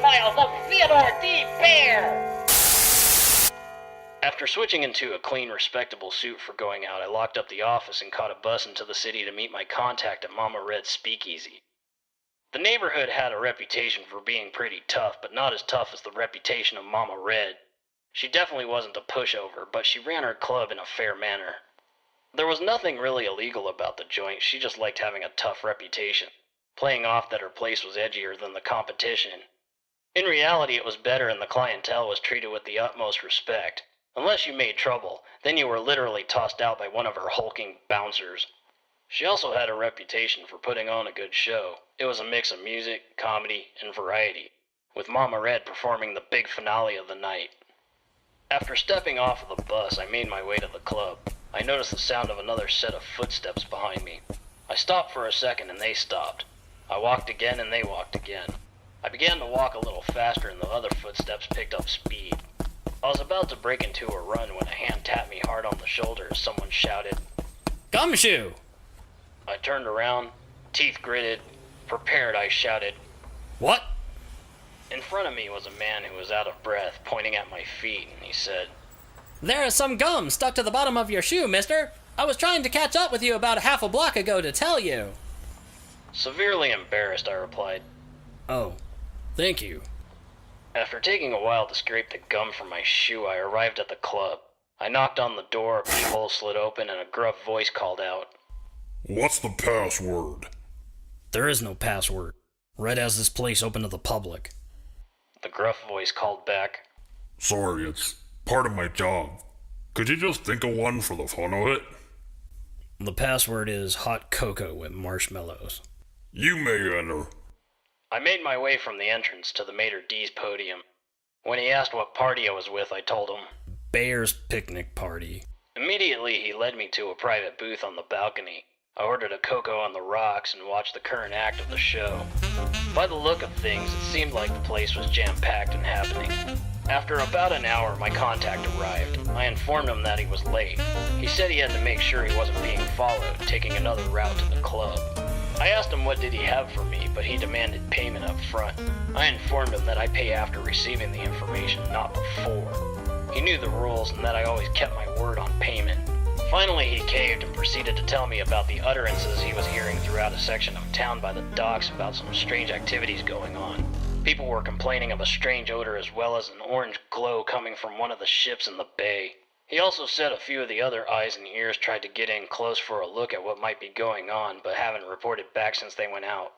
files of Theodore D. Bear! After switching into a clean, respectable suit for going out, I locked up the office and caught a bus into the city to meet my contact at Mama Red's speakeasy. The neighborhood had a reputation for being pretty tough, but not as tough as the reputation of Mama Red. She definitely wasn't a pushover, but she ran her club in a fair manner. There was nothing really illegal about the joint, she just liked having a tough reputation, playing off that her place was edgier than the competition. In reality, it was better and the clientele was treated with the utmost respect. Unless you made trouble, then you were literally tossed out by one of her hulking bouncers. She also had a reputation for putting on a good show. It was a mix of music, comedy, and variety, with Mama Red performing the big finale of the night. After stepping off of the bus, I made my way to the club. I noticed the sound of another set of footsteps behind me. I stopped for a second and they stopped. I walked again and they walked again. I began to walk a little faster and the other footsteps picked up speed. I was about to break into a run when a hand tapped me hard on the shoulder as someone shouted, "Gumshoe!" I turned around, teeth gritted. Prepared, I shouted. "What?" In front of me was a man who was out of breath, pointing at my feet, and he said, "There is some gum stuck to the bottom of your shoe, mister. I was trying to catch up with you about half a block ago to tell you." Severely embarrassed, I replied. "Oh, thank you." After taking a while to scrape the gum from my shoe, I arrived at the club. I knocked on the door, a peephole slid open, and a gruff voice called out, "What's the password?" "There is no password. Red has this place open to the public." The gruff voice called back, "Sorry, it's part of my job. Could you just think of one for the fun of it?" "The password is hot cocoa with marshmallows." "You may enter." I made my way from the entrance to the Mater D's podium. When he asked what party I was with, I told him. "Bear's picnic party." Immediately, he led me to a private booth on the balcony. I ordered a cocoa on the rocks and watched the current act of the show. By the look of things, it seemed like the place was jam-packed and happening. After about an hour, my contact arrived. I informed him that he was late. He said he had to make sure he wasn't being followed, taking another route to the club. I asked him what did he have for me, but he demanded payment up front. I informed him that I pay after receiving the information, not before. He knew the rules and that I always kept my word on payment. Finally, he caved and proceeded to tell me about the utterances he was hearing throughout a section of town by the docks about some strange activities going on. People were complaining of a strange odor as well as an orange glow coming from one of the ships in the bay. He also said a few of the other eyes and ears tried to get in close for a look at what might be going on, but haven't reported back since they went out.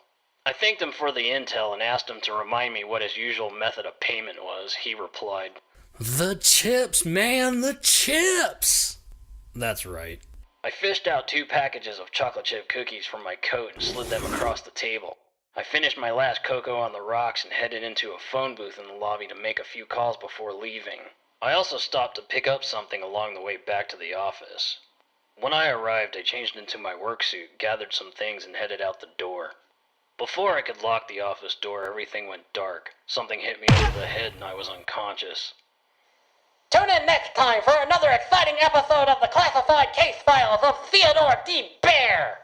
I thanked him for the intel and asked him to remind me what his usual method of payment was. He replied, "The chips, man, the chips!" That's right. I fished out 2 packages of chocolate chip cookies from my coat and slid them across the table. I finished my last cocoa on the rocks and headed into a phone booth in the lobby to make a few calls before leaving. I also stopped to pick up something along the way back to the office. When I arrived, I changed into my work suit, gathered some things, and headed out the door. Before I could lock the office door, everything went dark. Something hit me over the head and I was unconscious. Tune in next time for another exciting episode of the classified case files of Theodore D. Bear!